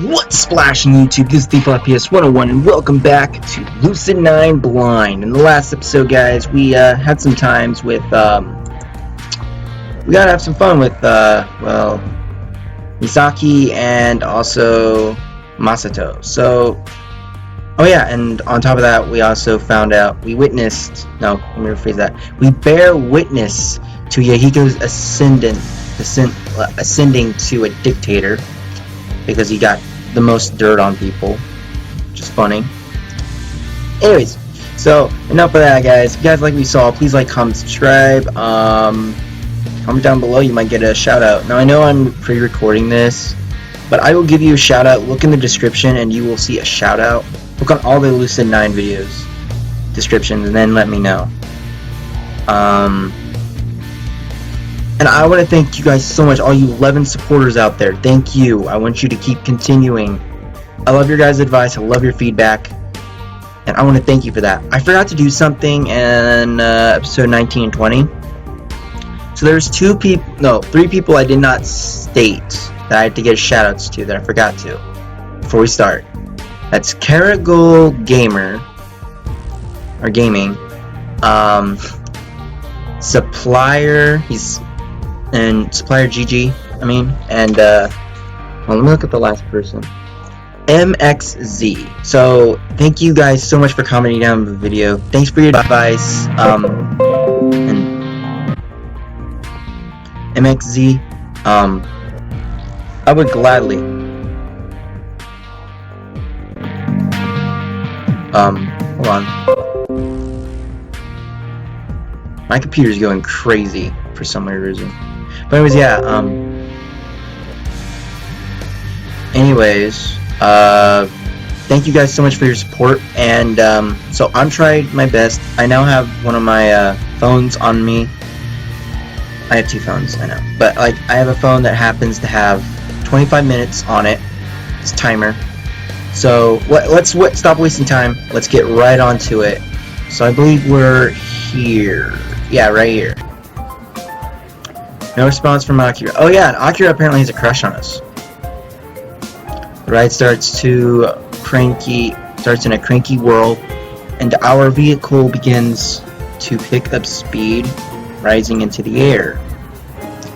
What's splashing YouTube? This is DeepFPS 101 and welcome back to Lucid9 Blind. In the last episode, guys, we had some times with we gotta have some fun with well, Misaki and also Masato. So oh yeah, and on top of that, we also found out, we bear witness to Yahiko's ascending to a dictator, because he got the most dirt on people, which is funny. Anyways, so enough of that, guys. If you guys like what you saw, please like, comment, subscribe. Comment down below, you might get a shout out. Now I know I'm pre-recording this, but I will give you a shout out. Look in the description and you will see a shout out. Look on all the Lucid9 videos descriptions and then let me know. And I want to thank you guys so much, all you 11 supporters out there. Thank you. I want you to keep continuing. I love your guys' advice. I love your feedback. And I want to thank you for that. I forgot to do something in episode 19 and 20. So there's three people I did not state that I had to get shout outs to that I forgot to before we start. That's Caragol Gamer, or Gaming, Supplier, and Supplier GG, and well, let me look at the last person, MXZ. So thank you guys so much for commenting down the video. Thanks for your advice. And MXZ, I would gladly hold on, my computer's going crazy for some weird reason. But anyways, yeah, thank you guys so much for your support, and so I'm trying my best. I now have one of my phones on me. I have two phones, I know, but like I have a phone that happens to have 25 minutes on it. It's timer. So let's stop wasting time. Let's get right onto it. So I believe we're here. Yeah, right here. No response from Akira. Oh yeah, and Akira apparently has a crush on us. The ride starts in a cranky world, and our vehicle begins to pick up speed, rising into the air.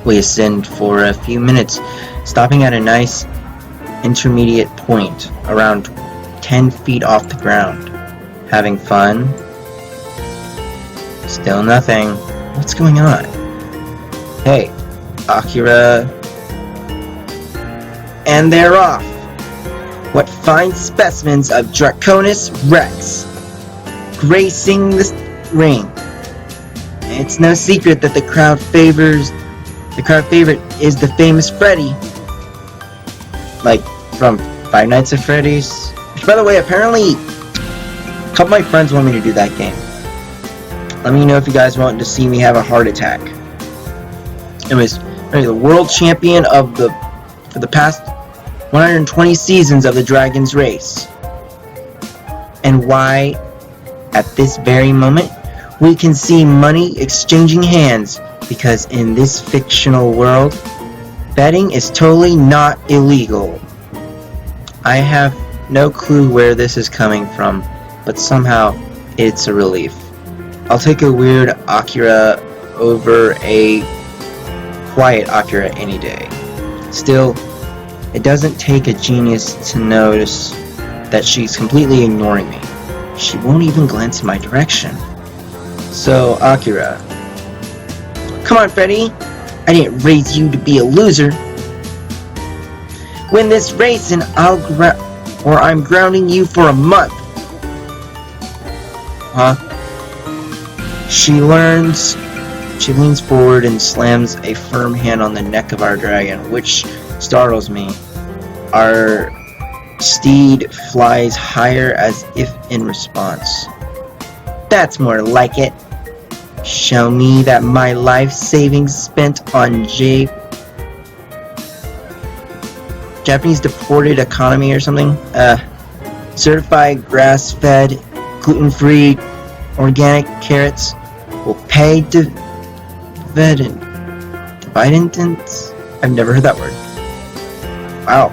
We ascend for a few minutes, stopping at a nice intermediate point, around 10 feet off the ground. Having fun? Still nothing. What's going on? Hey, Akira. And they're off. What fine specimens of Draconis Rex gracing the ring. It's no secret that the crowd favorite is the famous Freddy. Like from Five Nights at Freddy's. Which, by the way, apparently a couple of my friends want me to do that game. Let me know if you guys want to see me have a heart attack. Anyways, the world champion for the past 120 seasons of the Dragon's Race. And why, at this very moment, we can see money exchanging hands, because in this fictional world, betting is totally not illegal. I have no clue where this is coming from, but somehow it's a relief. I'll take a weird Akira over a quiet Akira any day. Still, it doesn't take a genius to notice that she's completely ignoring me. She won't even glance in my direction. So, Akira. Come on, Freddy. I didn't raise you to be a loser. Win this race and I'm grounding you for a month. Huh? She leans forward and slams a firm hand on the neck of our dragon, which startles me. Our steed flies higher as if in response. That's more like it. Show me that my life savings spent on Japanese deported economy or something. Certified grass-fed, gluten-free, organic carrots will pay dividends. I've never heard that word. Wow.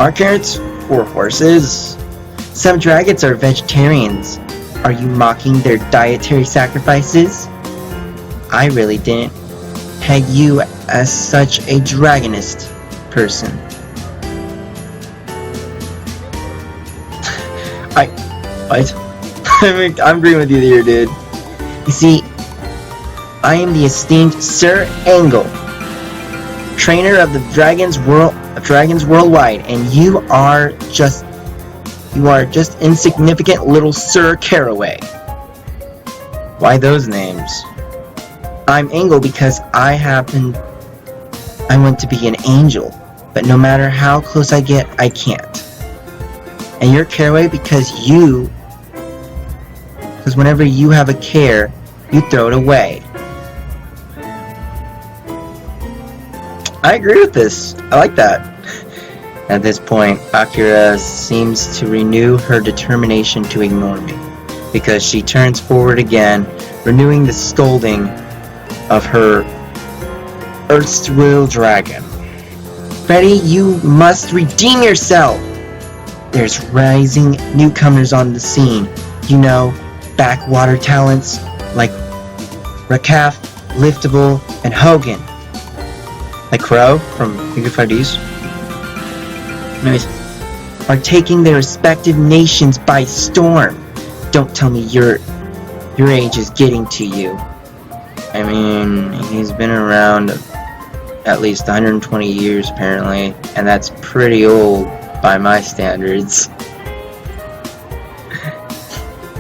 Are carrots or horses? Some dragons are vegetarians. Are you mocking their dietary sacrifices? I really didn't peg you as such a dragonist person. What? I'm agreeing with you here, dude. You see, I am the esteemed Sir Angle, trainer of the dragons worldwide, and you are just insignificant little Sir Caraway. Why those names? I'm Angle because I want to be an angel, but no matter how close I get, I can't. And you're Caraway because whenever you have a care, you throw it away. I agree with this. I like that. At this point, Akira seems to renew her determination to ignore me, because she turns forward again, renewing the scolding of her Earth's royal dragon. Freddy, you must redeem yourself! There's rising newcomers on the scene. You know, backwater talents like Rakaf, Liftable, and Hogan. Like Crow from Unified East. Anyways, are taking their respective nations by storm. Don't tell me your age is getting to you. I mean, he's been around at least 120 years apparently, and that's pretty old by my standards.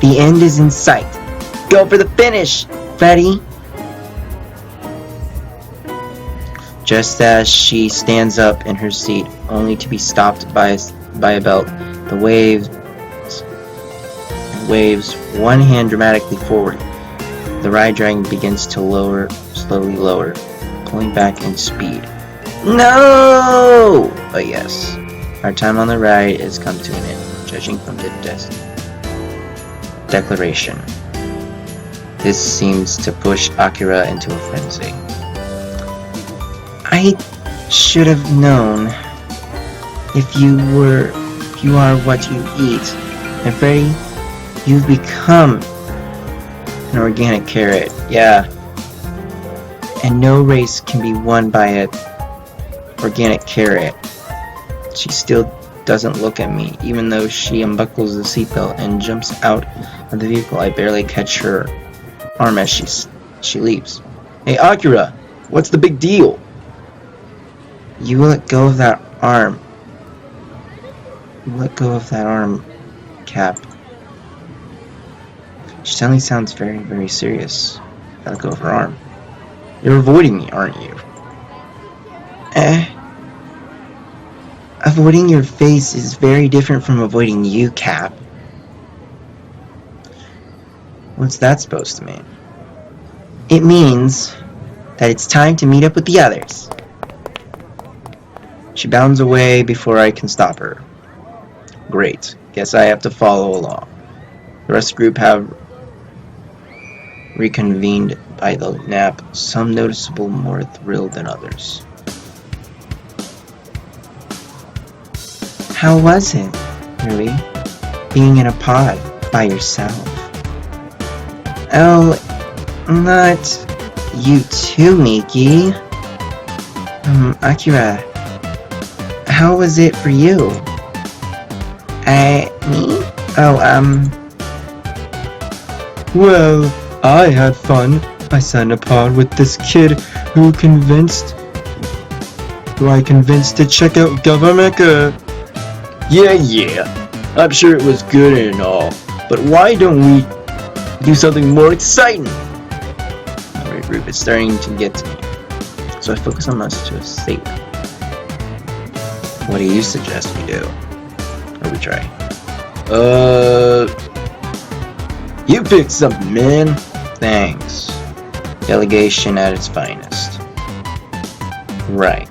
The end is in sight. Go for the finish, Freddy! Just as she stands up in her seat, only to be stopped by a belt, the waves one hand dramatically forward. The ride dragon begins to slowly lower, pulling back in speed. No! But yes, our time on the ride has come to an end, judging from the declaration. This seems to push Akira into a frenzy. I should have known. If you are what you eat. And Freddy, you've become an organic carrot. Yeah. And no race can be won by an organic carrot. She still doesn't look at me, even though she unbuckles the seatbelt and jumps out of the vehicle. I barely catch her arm as she leaves. Hey Akira, what's the big deal? You let go of that arm. Let go of that arm, Cap. She suddenly sounds very, very serious. Let go of her arm. You're avoiding me, aren't you? Avoiding your face is very different from avoiding you, Cap. What's that supposed to mean? It means that it's time to meet up with the others. She bounds away before I can stop her. Great. Guess I have to follow along. The rest of the group have reconvened by the nap, some noticeable more thrilled than others. How was it, Rui, being in a pod by yourself? Oh, not you too, Miki. Akira, how was it for you? Me? Oh, Well, I had fun. I sat in a pod with this kid who I convinced to check out Gavamecha. Yeah. I'm sure it was good and all. But why don't we do something more exciting? My group is starting to get to me. So I focus on us to escape. What do you suggest we do? Or we try? You pick something, man. Thanks. Delegation at its finest. Right.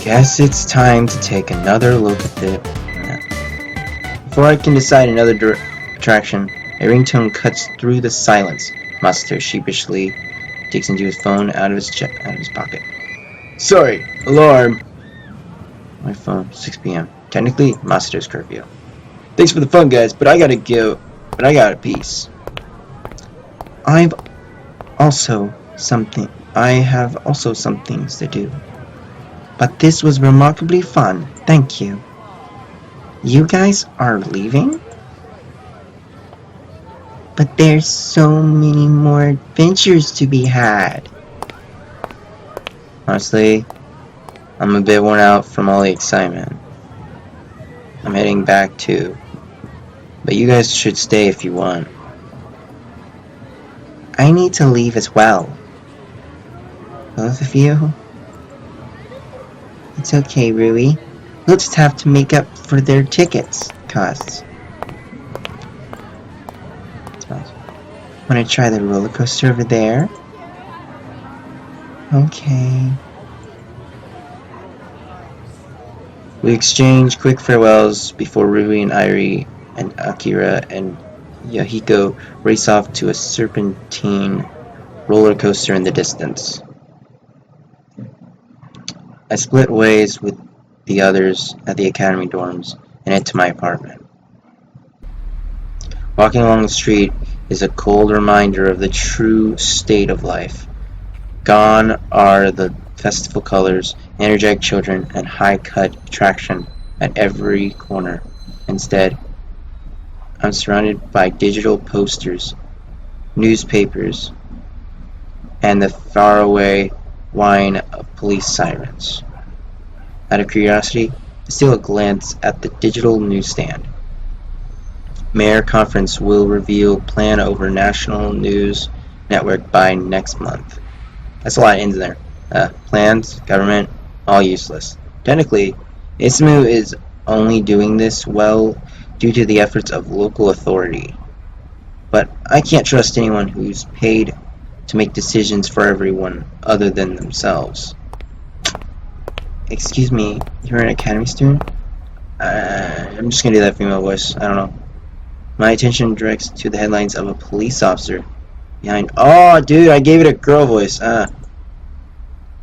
Guess it's time to take another look at the... Before I can decide another attraction, a ringtone cuts through the silence. Masato sheepishly digs into his phone out of his pocket. Sorry, alarm. My phone, 6 p.m. Technically, Moscow's curfew. Thanks for the fun, guys, but I gotta go. But I got a piece. I've also something. I have also some things to do. But this was remarkably fun. Thank you. You guys are leaving? But there's so many more adventures to be had. Honestly, I'm a bit worn out from all the excitement. I'm heading back too. But you guys should stay if you want. I need to leave as well. Both of you? It's okay, Rui. We'll just have to make up for their tickets costs. Wanna try the roller coaster over there? Okay. We exchange quick farewells before Rui and Airi and Akira and Yahiko race off to a serpentine roller coaster in the distance. I split ways with the others at the academy dorms and head to my apartment. Walking along the street is a cold reminder of the true state of life. Gone are the festival colors, energetic children, and high-cut attraction at every corner. Instead, I'm surrounded by digital posters, newspapers, and the faraway whine of police sirens. Out of curiosity, I steal a glance at the digital newsstand. Mayor conference will reveal plan over national news network by next month. That's a lot of ends in there. Plans, government, all useless. Technically, Ismu is only doing this well due to the efforts of local authority. But I can't trust anyone who's paid to make decisions for everyone other than themselves. Excuse me, you're an academy student? I'm just gonna do that female voice. I don't know. My attention directs to the headlines of a police officer behind. Oh, dude, I gave it a girl voice.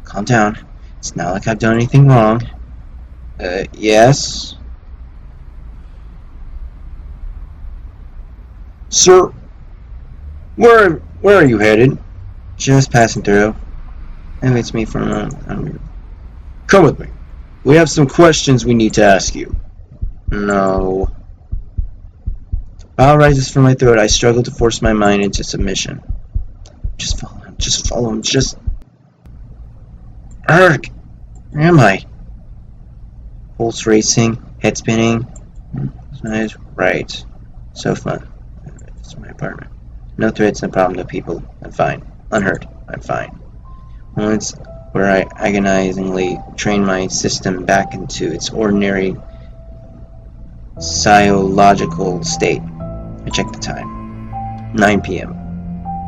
Calm down. It's not like I've done anything wrong. Yes? Sir, where are you headed? Just passing through. It waits me for a moment. Come with me. We have some questions we need to ask you. No. Bile rises from my throat. I struggle to force my mind into submission. Just follow him. Just follow him. Just... Arg! Where am I? Pulse racing. Head spinning. Right. So fun. It's my apartment. No threats, no problem, no people. I'm fine. Unhurt. I'm fine. Moments where I agonizingly train my system back into its ordinary physiological state. I check the time. 9 p.m.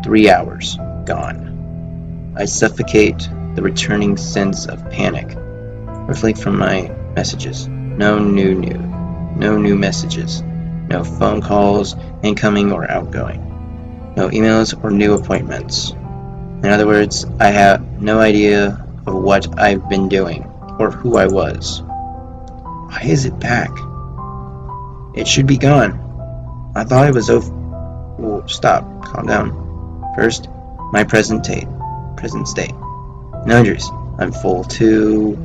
3 hours. Gone. I suffocate the returning sense of panic. Reflect from my messages. No new messages. No phone calls, incoming or outgoing. No emails or new appointments. In other words, I have no idea of what I've been doing or who I was. Why is it back? It should be gone. I thought it was over. Whoa, stop. Calm down. First, my present state. No injuries. I'm full too.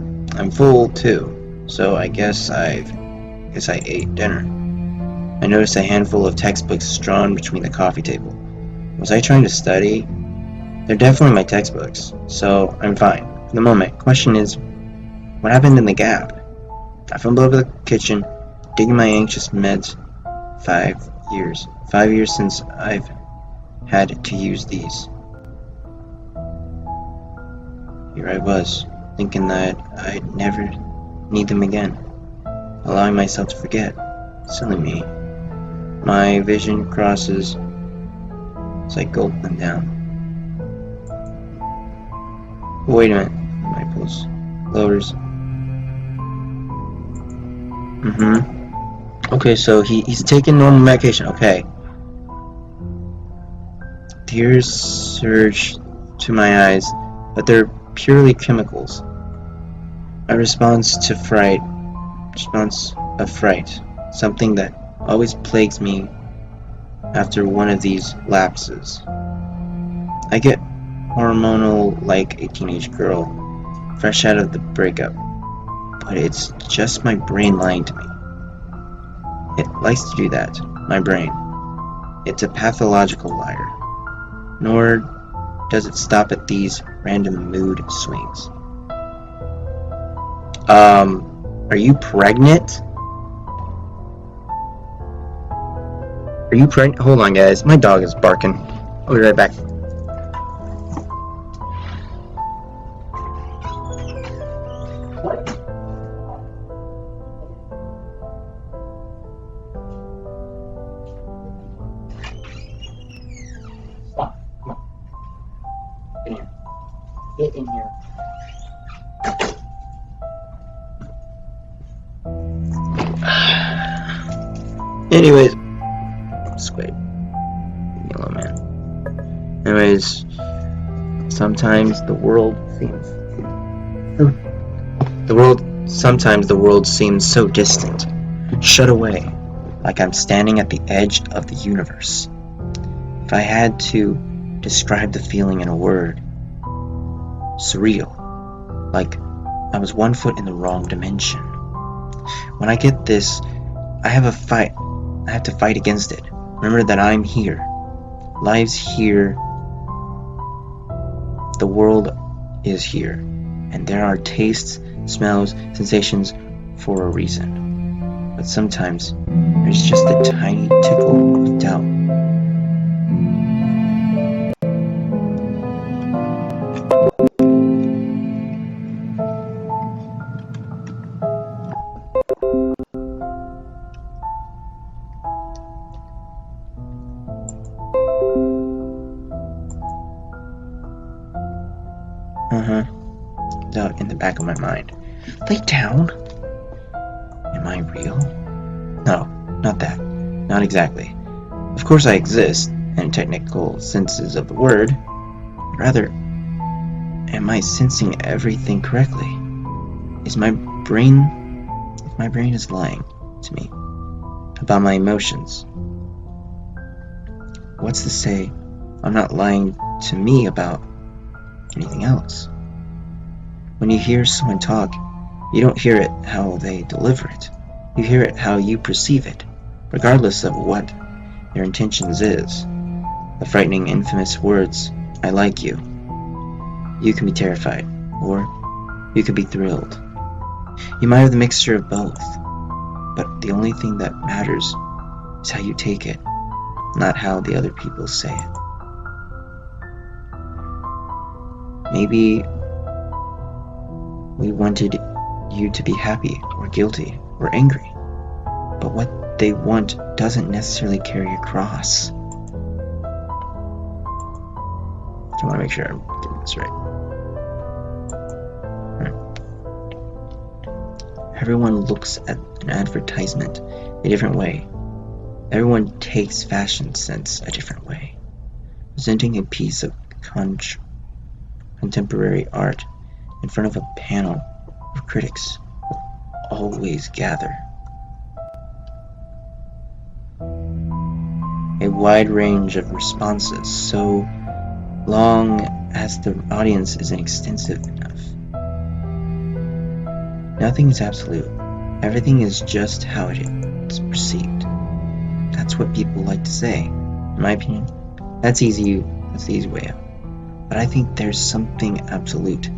So I guess I ate dinner. I noticed a handful of textbooks strewn between the coffee table. Was I trying to study? They're definitely my textbooks, so I'm fine for the moment. Question is, what happened in the gap? I fumbled over the kitchen, digging my anxious meds. 5 years. 5 years since I've had to use these. Here I was, thinking that I'd never need them again, allowing myself to forget. Silly me. My vision crosses as I gulp them down. Wait a minute. My pulse lowers. Okay, so he's taking normal medication. Okay. Tears surge to my eyes, but they're purely chemicals. A response to fright. Response of fright. Something that always plagues me after one of these lapses. I get hormonal like a teenage girl, fresh out of the breakup. But it's just my brain lying to me. It likes to do that, my brain. It's a pathological liar. Nor does it stop at these random mood swings. Are you pregnant? Are you pregnant? Hold on, guys. My dog is barking. I'll be right back. Stop. Come on. Get in here. Get in here. Anyways, squid, yellow man. Anyways, sometimes the world seems so distant, shut away, like I'm standing at the edge of the universe. If I had to describe the feeling in a word, surreal, like I was 1 foot in the wrong dimension. When I get this, I have to fight against it. Remember that I'm here. Life's here. The world is here. And there are tastes, smells, sensations for a reason. But sometimes there's just a tiny tickle of doubt. Doubt in the back of my mind. Lay down? Am I real? No, not that. Not exactly. Of course I exist, in technical senses of the word. Rather, am I sensing everything correctly? If my brain is lying to me about my emotions, what's to say I'm not lying to me about anything else? When you hear someone talk, you don't hear it how they deliver it. You hear it how you perceive it, regardless of what their intentions is. The frightening, infamous words, "I like you." You can be terrified, or you could be thrilled. You might have the mixture of both, but the only thing that matters is how you take it, not how the other people say it. Maybe we wanted you to be happy or guilty or angry, but what they want doesn't necessarily carry across. I want to make sure I'm getting this right. Everyone looks at an advertisement a different way. Everyone takes fashion sense a different way. Presenting a piece of contemporary art in front of a panel of critics will always gather a wide range of responses, so long as the audience isn't extensive enough. Nothing is absolute. Everything is just how it's perceived. That's what people like to say. In my opinion, that's the easy way out. But I think there's something absolute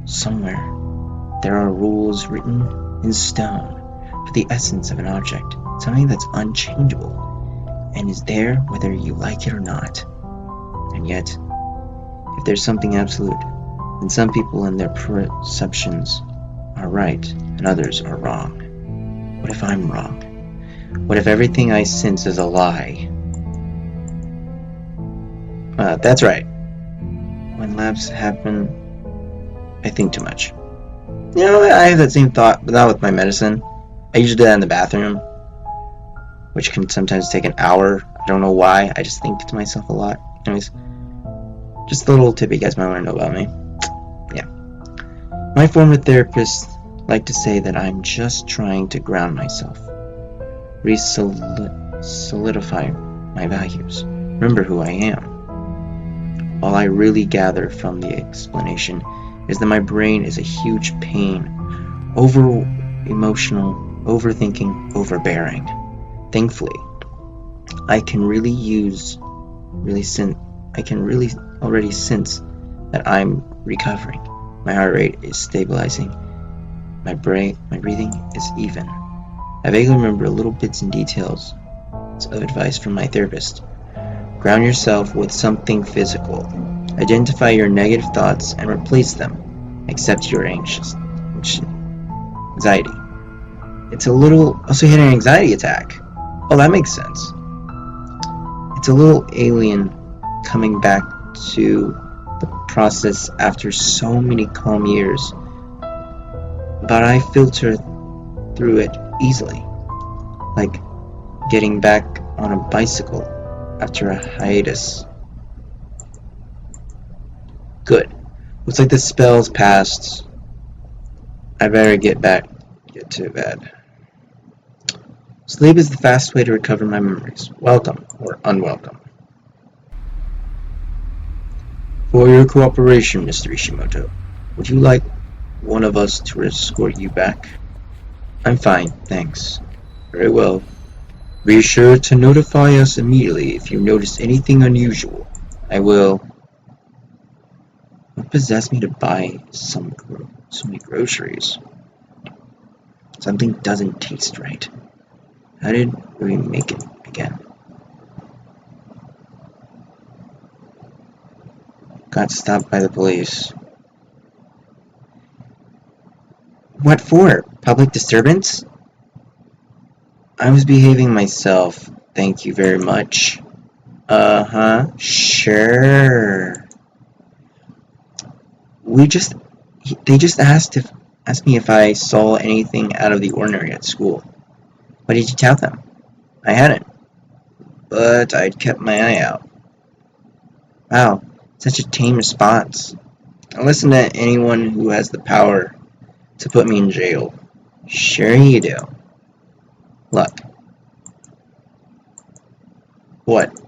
somewhere. There are rules written in stone for the essence of an object, something that's unchangeable and is there whether you like it or not. And yet, if there's something absolute, then some people and their perceptions are right and others are wrong. What if I'm wrong? What if everything I sense is a lie? That's right. When lapses happen, I think too much. You know, I have that same thought, but not with my medicine. I usually do that in the bathroom, which can sometimes take an hour. I don't know why. I just think to myself a lot. Anyways, just a little tip you guys might want to know about me. Yeah. My former therapist liked to say that I'm just trying to ground myself, solidify my values, remember who I am. All I really gather from the explanation is that my brain is a huge pain, over-emotional, overthinking, overbearing. Thankfully, I can really already sense that I'm recovering. My heart rate is stabilizing. My breathing is even. I vaguely remember little bits and details of advice from my therapist. Ground yourself with something physical. Identify your negative thoughts and replace them. Accept your anxiety. It's a little... Also, he had an anxiety attack. Oh, that makes sense. It's a little alien coming back to the process after so many calm years, but I filter through it easily, like getting back on a bicycle after a hiatus. Good. Looks like the spell's passed. I better get to bed. Sleep is the fastest way to recover my memories, welcome or unwelcome. For your cooperation, Mr. Ishimoto, would you like one of us to escort you back? I'm fine, thanks. Very well. Be sure to notify us immediately if you notice anything unusual. I will. What possessed me to buy so many groceries? Something doesn't taste right. How did we make it again? Got stopped by the police. What for? Public disturbance? I was behaving myself. Thank you very much. Sure. They just asked me if I saw anything out of the ordinary at school. What did you tell them? I hadn't, but I'd kept my eye out. Wow, such a tame response. I listen to anyone who has the power to put me in jail. Sure you do. Look. What?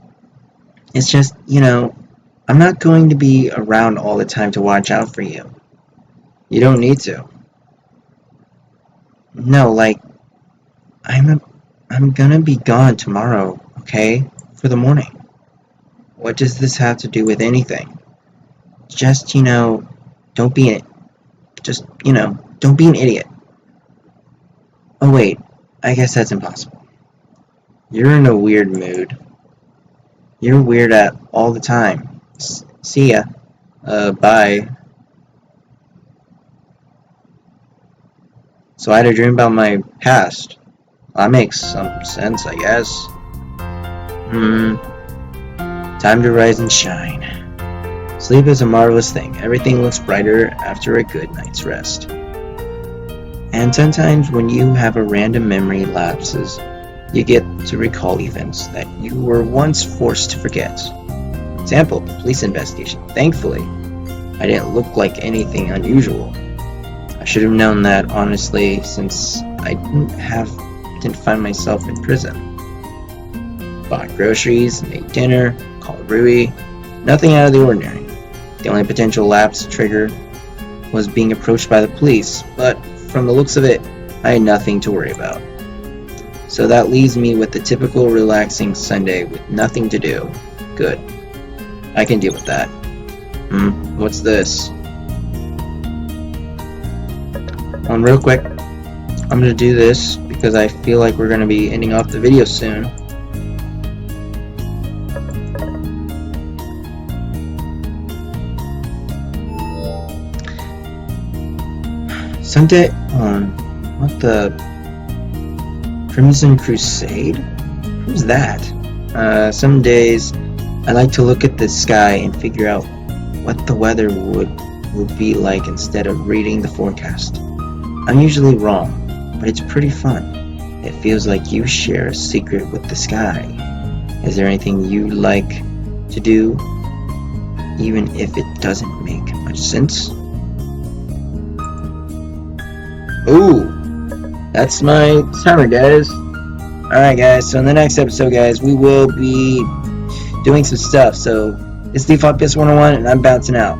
It's just, I'm not going to be around all the time to watch out for you. You don't need to. No, I'm gonna be gone tomorrow, okay? For the morning. What does this have to do with anything? Just, don't be an idiot. Oh wait, I guess that's impossible. You're in a weird mood. You're weird all the time. See ya. Bye. So I had a dream about my past. That makes some sense, I guess. Time to rise and shine. Sleep is a marvelous thing. Everything looks brighter after a good night's rest. And sometimes when you have a random memory lapses, you get to recall events that you were once forced to forget. Example, police investigation. Thankfully, I didn't look like anything unusual. I should have known that, honestly, since I didn't find myself in prison. Bought groceries, made dinner, called Rui. Nothing out of the ordinary. The only potential lapse trigger was being approached by the police, but from the looks of it, I had nothing to worry about. So that leaves me with the typical relaxing Sunday with nothing to do. Good. I can deal with that. What's this? Real quick, I'm gonna do this because I feel like we're gonna be ending off the video soon. Sunday what the Crimson Crusade? Who's that? Some days I like to look at the sky and figure out what the weather would be like instead of reading the forecast. I'm usually wrong, but it's pretty fun. It feels like you share a secret with the sky. Is there anything you like to do, even if it doesn't make much sense? Ooh, that's my timer, guys. Alright, guys, so in the next episode, guys, we will be doing some stuff. So, it's Default PS 101, and I'm bouncing out.